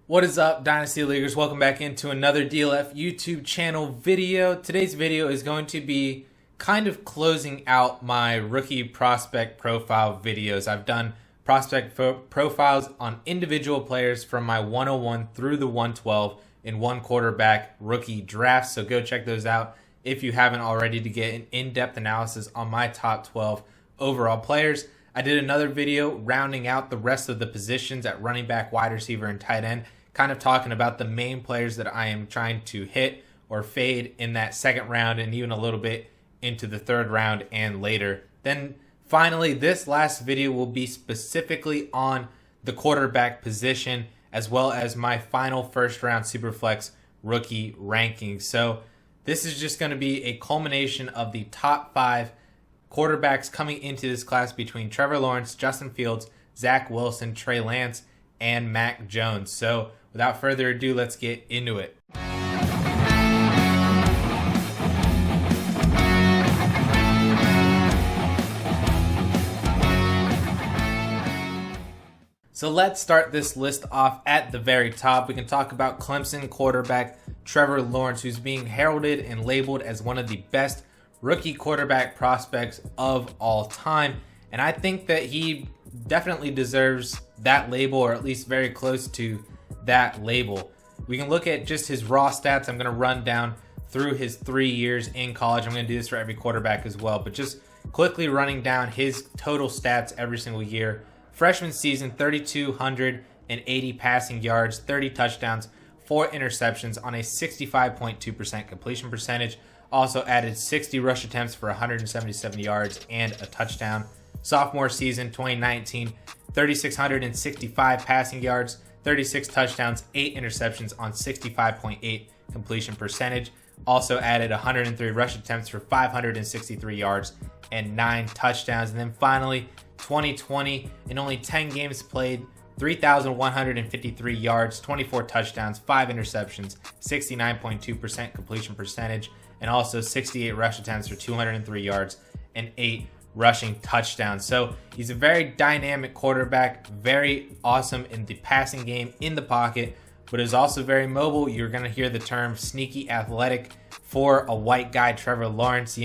What is up, Dynasty Leaguers? Welcome back into another DLF YouTube channel video. Today's video is going to be kind of closing out my rookie prospect profile videos. I've done prospect profiles on individual players from my 101 through the 112 in one quarterback rookie draft. So go check those out if you haven't already to get an in-depth analysis on my top 12 overall players. I did another video rounding out the rest of the positions at running back, wide receiver, and tight end, kind of talking about the main players that I am trying to hit or fade in that second round and even a little bit into the third round and later. Then finally, this last video will be specifically on the quarterback position as well as my final first round superflex rookie rankings. So this is just going to be a culmination of the top 5 quarterbacks coming into this class between Trevor Lawrence, Justin Fields, Zach Wilson, Trey Lance, and Mac Jones. So without further ado, let's get into it. So let's start this list off at the very top. We can talk about Clemson quarterback Trevor Lawrence, who's being heralded and labeled as one of the best rookie quarterback prospects of all time. And I think that he definitely deserves that label, or at least very close to that label. We can look at just his raw stats. I'm going to run down through his 3 years in college. I'm going to do this for every quarterback as well, but just quickly running down his total stats every single year. Freshman season, 3,280 passing yards, 30 touchdowns, 4 interceptions on a 65.2% completion percentage. Also added 60 rush attempts for 177 yards and a touchdown. Sophomore season, 2019, 3,665 passing yards, 36 touchdowns, 8 interceptions on 65.8 completion percentage. Also added 103 rush attempts for 563 yards and 9 touchdowns. And then finally, 2020, in only 10 games played, 3,153 yards, 24 touchdowns, 5 interceptions, 69.2% completion percentage, and also 68 rush attempts for 203 yards and 8 rushing touchdowns. So he's a very dynamic quarterback, very awesome in the passing game, in the pocket, but is also very mobile. You're going to hear the term sneaky athletic for a white guy, Trevor Lawrence,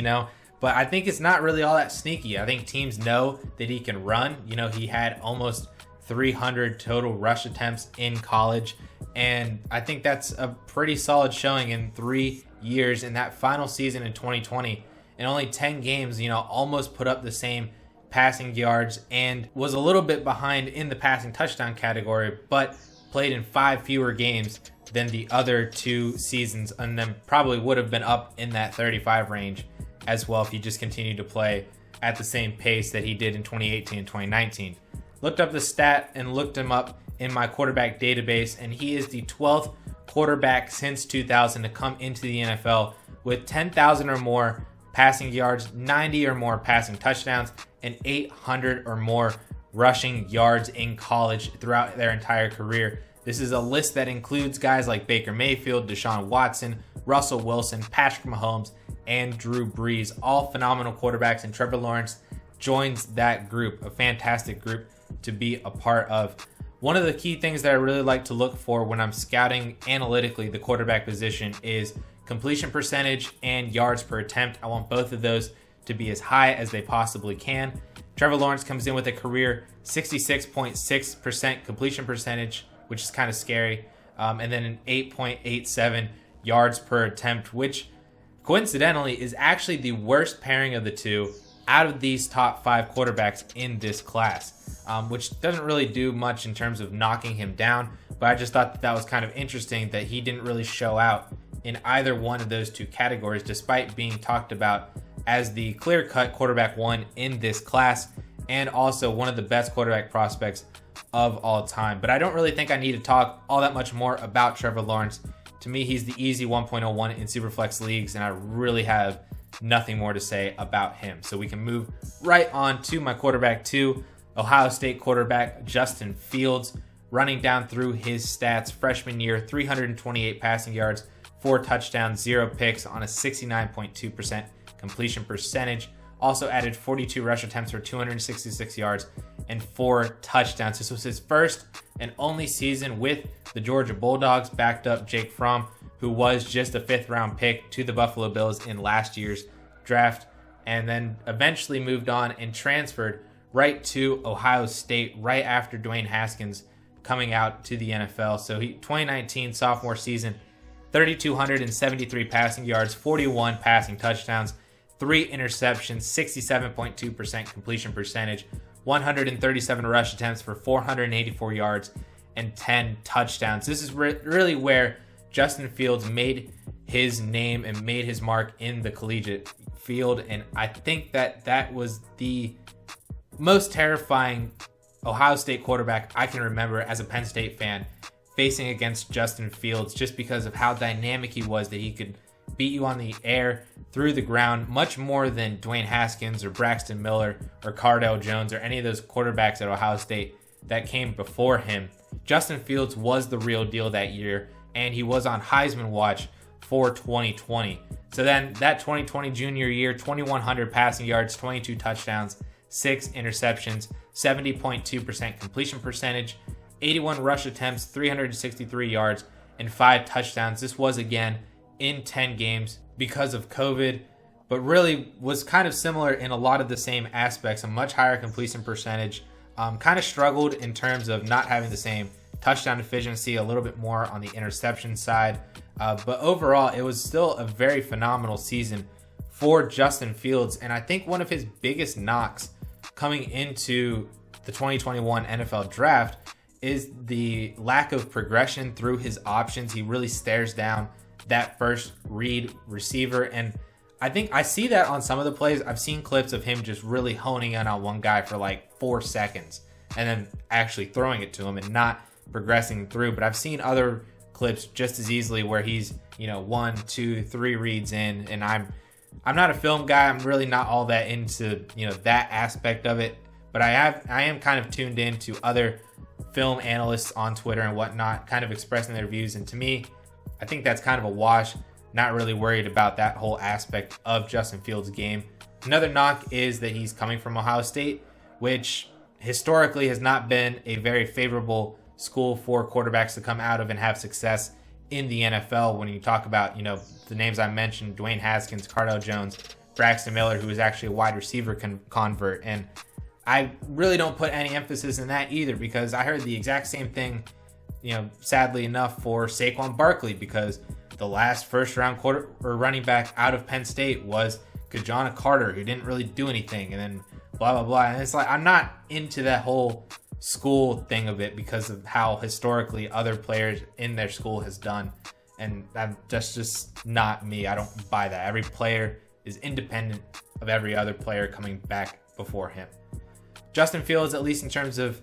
but I think it's not really all that sneaky. I think teams know that he can run. He had almost 300 total rush attempts in college, and I think that's a pretty solid showing in 3 years. In that final season in 2020, in only 10 games, almost put up the same passing yards and was a little bit behind in the passing touchdown category, but played in 5 fewer games than the other 2 seasons, and then probably would have been up in that 35 range as well if he just continued to play at the same pace that he did in 2018 and 2019. Looked up the stat and looked him up in my quarterback database, and he is the 12th quarterback since 2000 to come into the NFL with 10,000 or more passing yards, 90 or more passing touchdowns, and 800 or more rushing yards in college throughout their entire career. This is a list that includes guys like Baker Mayfield, Deshaun Watson, Russell Wilson, Patrick Mahomes, and Drew Brees, all phenomenal quarterbacks, and Trevor Lawrence joins that group, a fantastic group to be a part of. One of the key things that I really like to look for when I'm scouting analytically the quarterback position is completion percentage and yards per attempt. I want both of those to be as high as they possibly can. Trevor Lawrence comes in with a career 66.6% completion percentage, which is kind of scary, and then an 8.87 yards per attempt, which coincidentally is actually the worst pairing of the two out of these top 5 quarterbacks in this class, which doesn't really do much in terms of knocking him down, but I just thought that was kind of interesting that he didn't really show out in either one of those 2 categories, despite being talked about as the clear-cut quarterback 1 in this class and also one of the best quarterback prospects of all time. But I don't really think I need to talk all that much more about Trevor Lawrence. To me, he's the easy 1.01 in Superflex leagues, and I really have nothing more to say about him. So we can move right on to my quarterback 2, Ohio State quarterback Justin Fields, running down through his stats. Freshman year, 328 passing yards, 4 touchdowns, 0 picks on a 69.2% completion percentage. Also added 42 rush attempts for 266 yards and 4 touchdowns. This was his first and only season with the Georgia Bulldogs, backed up Jake Fromm, who was just a 5th-round pick to the Buffalo Bills in last year's draft, and then eventually moved on and transferred right to Ohio State right after Dwayne Haskins coming out to the NFL. So 2019 sophomore season, 3,273 passing yards, 41 passing touchdowns, 3 interceptions, 67.2% completion percentage, 137 rush attempts for 484 yards, and 10 touchdowns. This is really where Justin Fields made his name and made his mark in the collegiate field. And I think that was the most terrifying Ohio State quarterback I can remember as a Penn State fan facing against Justin Fields, just because of how dynamic he was, that he could beat you on the air, through the ground, much more than Dwayne Haskins or Braxton Miller or Cardale Jones or any of those quarterbacks at Ohio State that came before him. Justin Fields was the real deal that year, and he was on Heisman watch for 2020. So then that 2020 junior year, 2,100 passing yards, 22 touchdowns, 6 interceptions, 70.2% completion percentage, 81 rush attempts, 363 yards, and 5 touchdowns. This was again in 10 games because of COVID, but really was kind of similar in a lot of the same aspects. A much higher completion percentage, kind of struggled in terms of not having the same touchdown efficiency, a little bit more on the interception side. But overall, it was still a very phenomenal season for Justin Fields. And I think one of his biggest knocks coming into the 2021 NFL draft is the lack of progression through his options. He really stares down that first read receiver. And I think I see that on some of the plays. I've seen clips of him just really honing in on one guy for like 4 seconds and then actually throwing it to him and not progressing through. But I've seen other clips just as easily where he's, 1, 2, 3 reads in, and I'm not a film guy. I'm really not all that into, that aspect of it, but I am kind of tuned in to other film analysts on Twitter and whatnot, kind of expressing their views. And to me, I think that's kind of a wash. Not really worried about that whole aspect of Justin Fields' game. Another knock is that he's coming from Ohio State, which historically has not been a very favorable school for quarterbacks to come out of and have success in the NFL. When you talk about, the names I mentioned, Dwayne Haskins, Cardale Jones, Braxton Miller, who is actually a wide receiver convert. And I really don't put any emphasis in that either, because I heard the exact same thing, sadly enough, for Saquon Barkley, because the last first-round running back out of Penn State was Kajana Carter, who didn't really do anything, and then blah, blah, blah. And it's like, I'm not into that whole school thing of it because of how historically other players in their school has done. And that's just not me. I don't buy that. Every player is independent of every other player coming back before him. Justin Fields, at least in terms of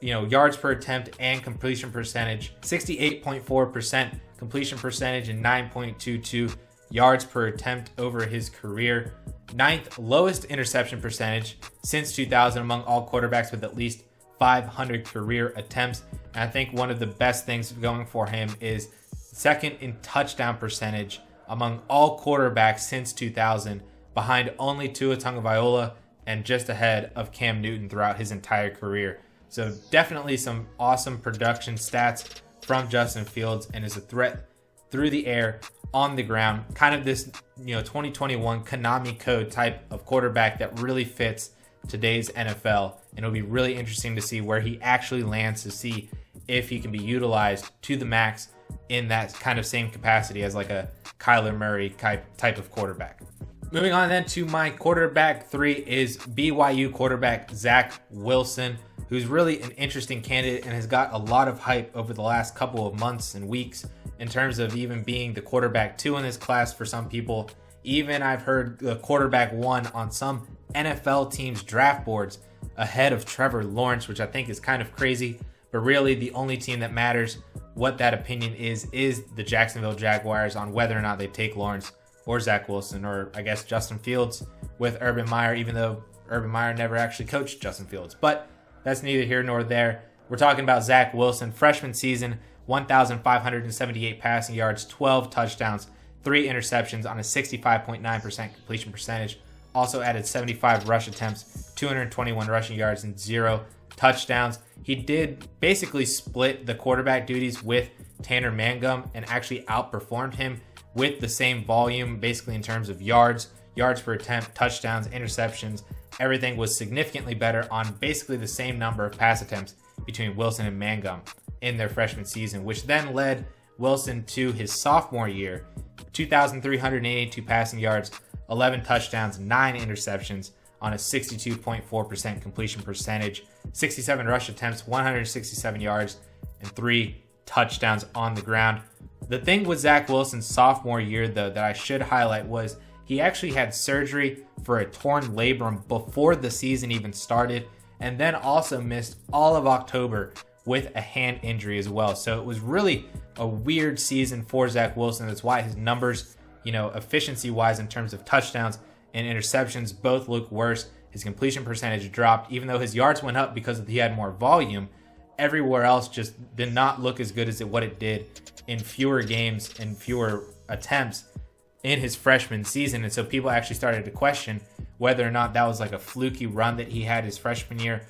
yards per attempt and completion percentage, 68.4% completion percentage and 9.22 yards per attempt over his career. 9th lowest interception percentage since 2000 among all quarterbacks with at least 500 career attempts. And I think one of the best things going for him is 2nd in touchdown percentage among all quarterbacks since 2000, behind only Tua Tagovailoa and just ahead of Cam Newton throughout his entire career. So definitely some awesome production stats from Justin Fields, and is a threat through the air, on the ground. Kind of this, 2021 Konami code type of quarterback that really fits today's NFL. And it'll be really interesting to see where he actually lands, to see if he can be utilized to the max in that kind of same capacity as like a Kyler Murray type of quarterback. Moving on then to my quarterback 3 is BYU quarterback Zach Wilson, who's really an interesting candidate and has got a lot of hype over the last couple of months and weeks in terms of even being the quarterback 2 in this class for some people. Even I've heard the quarterback 1 on some NFL teams' draft boards ahead of Trevor Lawrence, which I think is kind of crazy. But really the only team that matters what that opinion is the Jacksonville Jaguars on whether or not they take Lawrence or Zach Wilson, or I guess Justin Fields with Urban Meyer, even though Urban Meyer never actually coached Justin Fields. But that's neither here nor there. We're talking about Zach Wilson, freshman season, 1,578 passing yards, 12 touchdowns, 3 interceptions on a 65.9% completion percentage. also added 75 rush attempts, 221 rushing yards, and 0 touchdowns. He did basically split the quarterback duties with Tanner Mangum and actually outperformed him with the same volume, basically in terms of yards per attempt, touchdowns, interceptions. Everything was significantly better on basically the same number of pass attempts between Wilson and Mangum in their freshman season, which then led Wilson to his sophomore year, 2,382 passing yards, 11 touchdowns, 9 interceptions on a 62.4% completion percentage, 67 rush attempts, 167 yards, and 3 touchdowns on the ground. The thing with Zach Wilson's sophomore year, though, that I should highlight was he actually had surgery for a torn labrum before the season even started, and then also missed all of October with a hand injury as well. So it was really a weird season for Zach Wilson. That's why his numbers, efficiency-wise in terms of touchdowns and interceptions both look worse. His completion percentage dropped, even though his yards went up because he had more volume. Everywhere else just did not look as good as what it did in fewer games and fewer attempts in his freshman season. And so people actually started to question whether or not that was like a fluky run that he had his freshman year,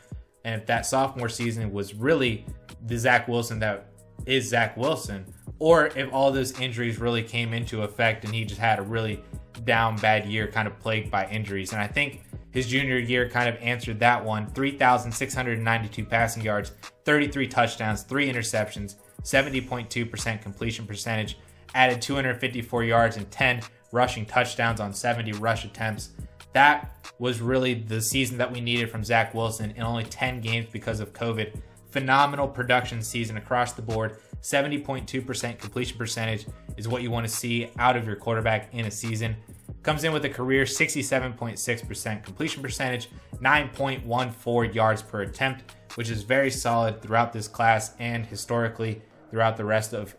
and if that sophomore season was really the Zach Wilson that is Zach Wilson, or if all those injuries really came into effect and he just had a really down bad year kind of plagued by injuries. And I think his junior year kind of answered that one. 3,692 passing yards, 33 touchdowns, 3 interceptions, 70.2% completion percentage, added 254 yards and 10 rushing touchdowns on 70 rush attempts. That was really the season that we needed from Zach Wilson in only 10 games because of COVID. Phenomenal production season across the board. 70.2% completion percentage is what you want to see out of your quarterback in a season. Comes in with a career 67.6% completion percentage, 9.14 yards per attempt, which is very solid throughout this class and historically throughout the rest of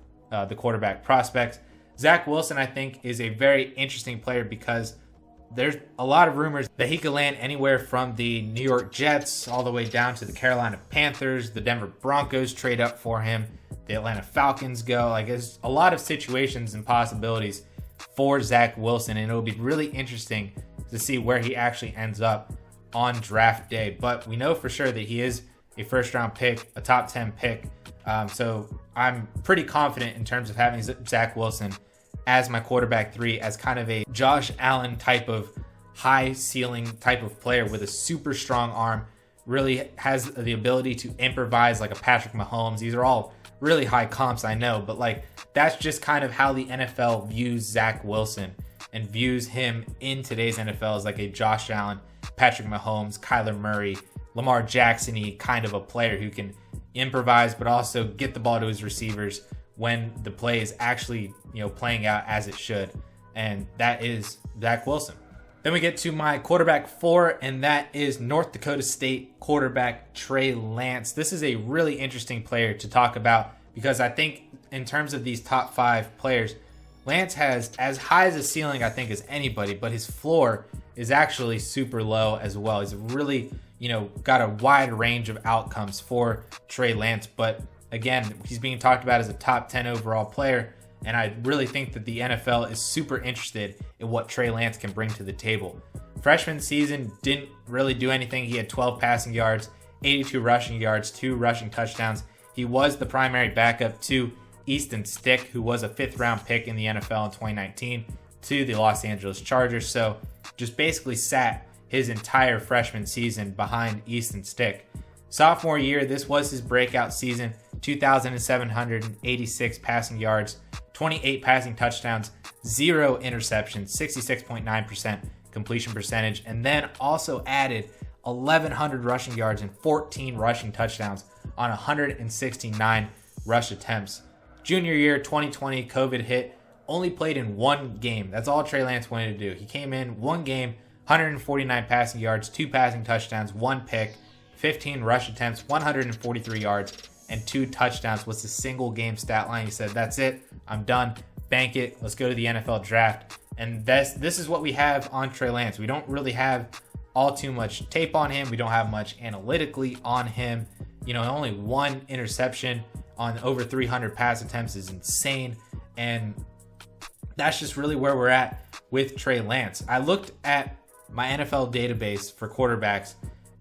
the quarterback prospects. Zach Wilson, I think, is a very interesting player because there's a lot of rumors that he could land anywhere from the New York Jets all the way down to the Carolina Panthers. The Denver Broncos trade up for him. The Atlanta Falcons go. There's a lot of situations and possibilities for Zach Wilson, and it'll be really interesting to see where he actually ends up on draft day. But we know for sure that he is a first-round pick, a top 10 pick. So I'm pretty confident in terms of having Zach Wilson as my quarterback 3, as kind of a Josh Allen type of high ceiling type of player with a super strong arm, really has the ability to improvise like a Patrick Mahomes. These are all really high comps, I know, but that's just kind of how the NFL views Zach Wilson and views him in today's NFL as like a Josh Allen, Patrick Mahomes, Kyler Murray, Lamar Jackson-y kind of a player who can improvise but also get the ball to his receivers when the play is actually playing out as it should. And that is Zach Wilson. Then we get to my quarterback 4, and that is North Dakota State quarterback Trey Lance. This is a really interesting player to talk about because I think in terms of these top 5 players, Lance has as high as a ceiling, I think, as anybody, but his floor is actually super low as well. He's really, got a wide range of outcomes for Trey Lance. But again, he's being talked about as a top 10 overall player. And I really think that the NFL is super interested in what Trey Lance can bring to the table. Freshman season didn't really do anything. He had 12 passing yards, 82 rushing yards, 2 rushing touchdowns. He was the primary backup to Easton Stick, who was a 5th-round pick in the NFL in 2019 to the Los Angeles Chargers. So just basically sat his entire freshman season behind Easton Stick. Sophomore year, this was his breakout season. 2,786 passing yards, 28 passing touchdowns, 0 interceptions, 66.9% completion percentage, and then also added 1,100 rushing yards and 14 rushing touchdowns on 169 rush attempts. Junior year, 2020, COVID hit, only played in 1 game. That's all Trey Lance wanted to do. He came in 1 game, 149 passing yards, 2 passing touchdowns, 1 pick, 15 rush attempts, 143 yards, and 2 touchdowns was the single game stat line. He said, that's it. I'm done. Bank it. Let's go to the NFL draft. And this is what we have on Trey Lance. We don't really have all too much tape on him. We don't have much analytically on him. Only 1 interception on over 300 pass attempts is insane. And that's just really where we're at with Trey Lance. I looked at my NFL database for quarterbacks,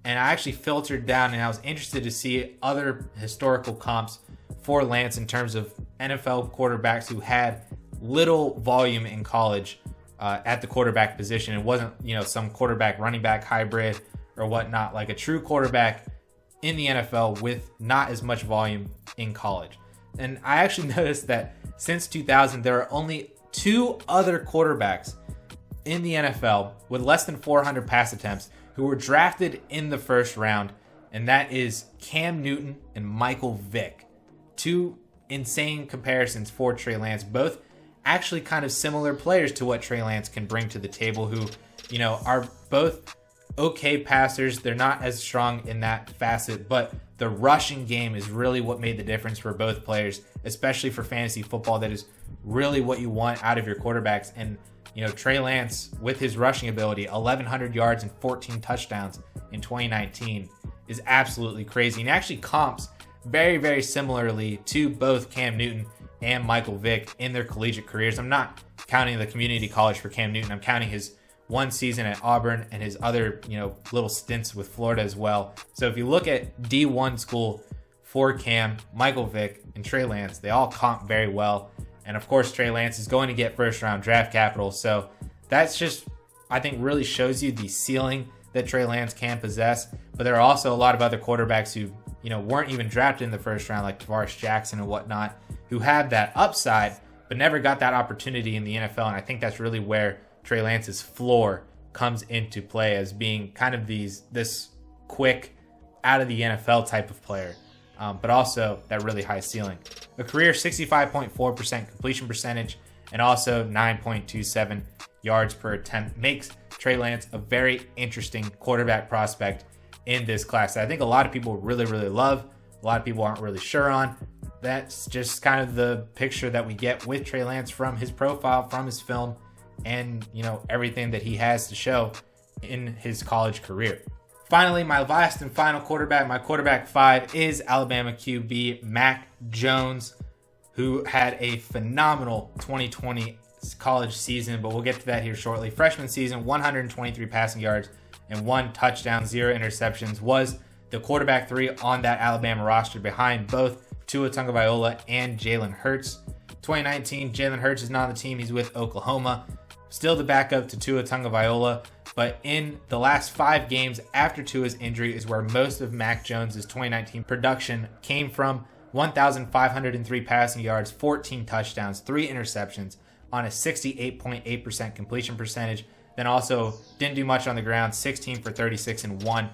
and I actually filtered down, and I was interested to see other historical comps for Lance in terms of NFL quarterbacks who had little volume in college at the quarterback position. It wasn't, some quarterback running back hybrid or whatnot, like a true quarterback in the NFL with not as much volume in college. And I actually noticed that since 2000, there are only 2 other quarterbacks in the NFL with less than 400 pass attempts who were drafted in the first round, and that is Cam Newton and Michael Vick. 2 insane comparisons for Trey Lance, both actually kind of similar players to what Trey Lance can bring to the table, who, are both okay passers. They're not as strong in that facet, but the rushing game is really what made the difference for both players, especially for fantasy football. That is really what you want out of your quarterbacks. And, Trey Lance, with his rushing ability, 1,100 yards and 14 touchdowns in 2019 is absolutely crazy. And actually comps very, very similarly to both Cam Newton and Michael Vick in their collegiate careers. I'm not counting the community college for Cam Newton. I'm counting his one season at Auburn and his other, little stints with Florida as well. So if you look at D1 school for Cam, Michael Vick, and Trey Lance, they all comp very well. And of course, Trey Lance is going to get first round draft capital. So that's just, I think, really shows you the ceiling that Trey Lance can possess. But there are also a lot of other quarterbacks who, weren't even drafted in the first round, like Tavares Jackson and whatnot, who had that upside, but never got that opportunity in the NFL. And I think that's really where Trey Lance's floor comes into play, as being kind of this quick, out of the NFL type of player, but also that really high ceiling. A career 65.4% completion percentage and also 9.27 yards per attempt makes Trey Lance a very interesting quarterback prospect in this class. I think a lot of people really, really love. A lot of people aren't really sure on. That's just kind of the picture that we get with Trey Lance from his profile, from his film, and everything that he has to show in his college career. Finally, my last and final quarterback, my quarterback 5, is Alabama QB Mac Jones, who had a phenomenal 2020 college season, but we'll get to that here shortly. Freshman season, 123 passing yards and 1 touchdown, 0 interceptions, was the quarterback 3 on that Alabama roster behind both Tua Tagovailoa and Jalen Hurts. 2019, Jalen Hurts is not on the team. He's with Oklahoma. Still the backup to Tua Tagovailoa, but in the last 5 games after Tua's injury is where most of Mac Jones' 2019 production came from. 1,503 passing yards, 14 touchdowns, 3 interceptions on a 68.8% completion percentage. Then also didn't do much on the ground, 16 for 36 and 1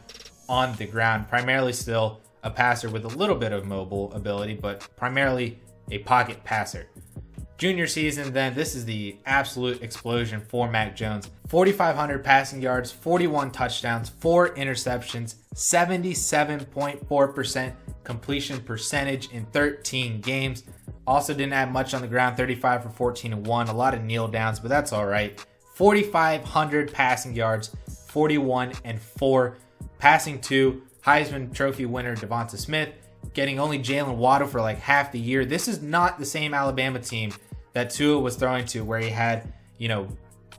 on the ground. Primarily still a passer with a little bit of mobile ability, but primarily a pocket passer. Junior season, then, this is the absolute explosion for Mac Jones. 4,500 passing yards, 41 touchdowns, 4 interceptions, 77.4% completion percentage in 13 games. Also didn't have much on the ground, 35 for 14 and 1. A lot of kneel downs, but that's all right. 4,500 passing yards, 41 and 4. Passing to Heisman Trophy winner Devonta Smith, getting only Jalen Waddle for like half the year. This is not the same Alabama team that Tua was throwing to, where he had,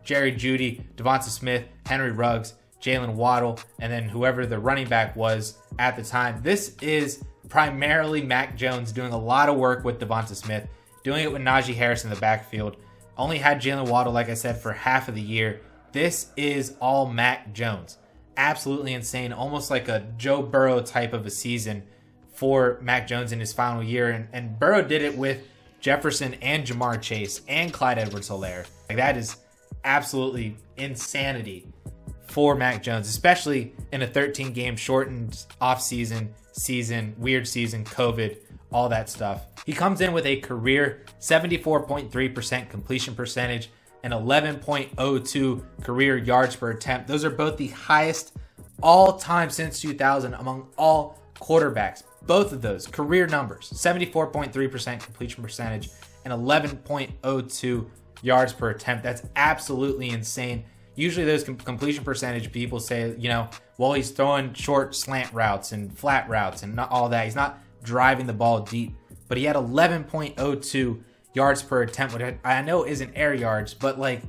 Jerry Jeudy, Devonta Smith, Henry Ruggs, Jalen Waddle, and then whoever the running back was at the time. This is primarily Mac Jones doing a lot of work with Devonta Smith, doing it with Najee Harris in the backfield. Only had Jalen Waddle, like I said, for half of the year. This is all Mac Jones. Absolutely insane. Almost like a Joe Burrow type of a season for Mac Jones in his final year. And Burrow did it with Jefferson and Jamar Chase and Clyde Edwards-Helaire. Like, that is absolutely insanity for Mac Jones, especially in a 13-game shortened off-season, weird season, COVID, all that stuff. He comes in with a career 74.3% completion percentage and 11.02 career yards per attempt. Those are both the highest all time since 2000 among all quarterbacks. Both of those career numbers, 74.3% completion percentage and 11.02 yards per attempt. That's absolutely insane. Usually those completion percentage people say, well, he's throwing short slant routes and flat routes and not all that. He's not driving the ball deep, but he had 11.02 yards per attempt, which I know isn't air yards, but like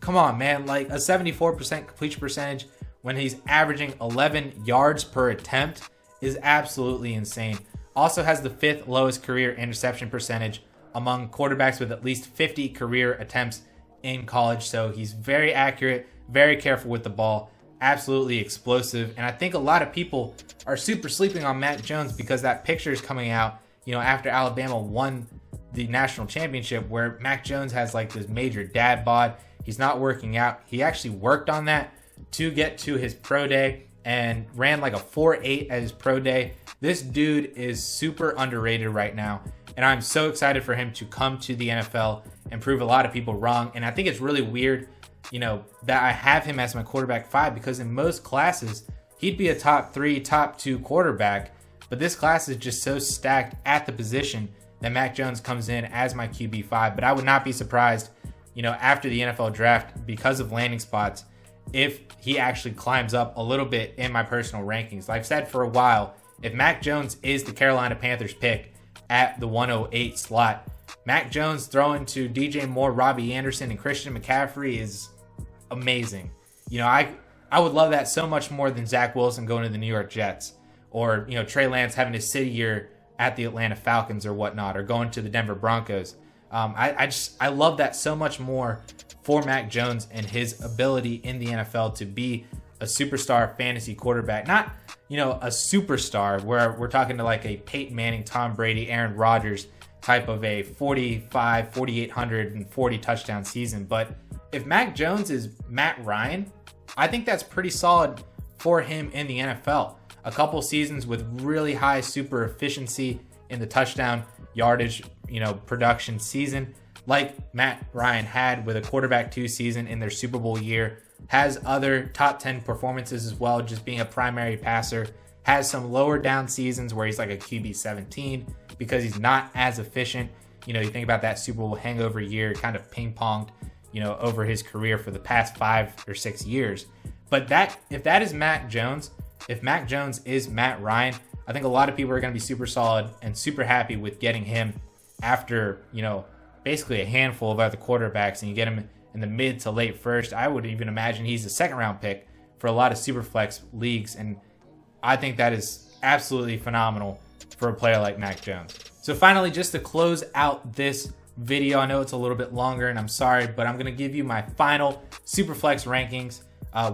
come on, man. Like a 74% completion percentage when he's averaging 11 yards per attempt is absolutely insane. Also has the 5th lowest career interception percentage among quarterbacks with at least 50 career attempts in college. So he's very accurate, very careful with the ball, absolutely explosive. And I think a lot of people are super sleeping on Mac Jones because that picture is coming out, after Alabama won the national championship, where Mac Jones has like this major dad bod. He's not working out. He actually worked on that to get to his pro day and ran like a 4.8 at his pro day. This dude is super underrated right now, and I'm so excited for him to come to the NFL and prove a lot of people wrong. And I think it's really weird, that I have him as my quarterback 5, because in most classes he'd be a top 3, top 2 quarterback, but this class is just so stacked at the position that Mac Jones comes in as my QB 5. But I would not be surprised, after the NFL draft, because of landing spots, if he actually climbs up a little bit in my personal rankings. Like I've said for a while, if Mac Jones is the Carolina Panthers pick at the 108 slot, Mac Jones throwing to DJ Moore, Robbie Anderson, and Christian McCaffrey is amazing. I would love that so much more than Zach Wilson going to the New York Jets, or Trey Lance having his city year at the Atlanta Falcons or whatnot, or going to the Denver Broncos. I love that so much more for Mac Jones and his ability in the NFL to be a superstar fantasy quarterback. Not, a superstar where we're talking to like a Peyton Manning, Tom Brady, Aaron Rodgers type of a 4,840 touchdown season. But if Mac Jones is Matt Ryan, I think that's pretty solid for him in the NFL. A couple seasons with really high super efficiency in the touchdown yardage, production season, like Matt Ryan had with a quarterback 2 season in their Super Bowl year. Has other top 10 performances as well, just being a primary passer. Has some lower down seasons where he's like a QB 17 because he's not as efficient. You think about that Super Bowl hangover year, kind of ping-ponged, over his career for the past 5 or 6 years. But if that is Mac Jones, if Mac Jones is Matt Ryan, I think a lot of people are going to be super solid and super happy with getting him after, basically a handful of other quarterbacks, and you get him in the mid to late first. I would even imagine he's a 2nd round pick for a lot of superflex leagues, and I think that is absolutely phenomenal for a player like Mac Jones. So finally, just to close out this video, I know it's a little bit longer and I'm sorry, but I'm going to give you my final superflex rankings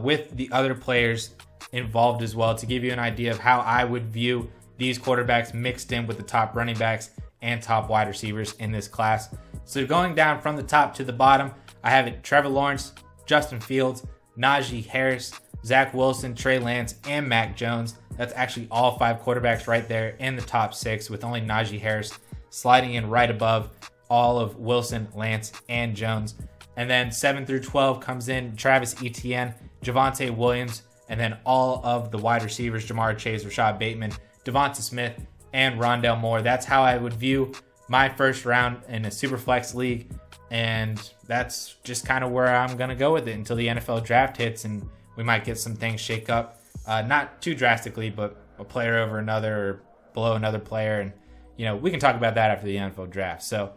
with the other players involved as well, to give you an idea of how I would view these quarterbacks mixed in with the top running backs and top wide receivers in this class. So going down from the top to the bottom, I have it Trevor Lawrence, Justin Fields, Najee Harris, Zach Wilson, Trey Lance, and Mac Jones. That's actually all 5 quarterbacks right there in the top 6, with only Najee Harris sliding in right above all of Wilson, Lance, and Jones. And then 7 through 12 comes in Travis Etienne, Javonte Williams, and then all of the wide receivers, Jamar Chase, Rashad Bateman, Devonta Smith, and Rondale Moore. That's how I would view my first round in a superflex league. And that's just kind of where I'm going to go with it until the NFL draft hits, and we might get some things shake up. Not too drastically, but a player over another or below another player. And, we can talk about that after the NFL draft. So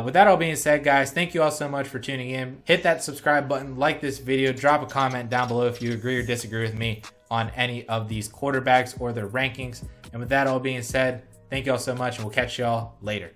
with that all being said, guys, thank you all so much for tuning in. Hit that subscribe button, like this video, drop a comment down below if you agree or disagree with me on any of these quarterbacks or their rankings. And with that all being said, thank you all so much, and we'll catch y'all later.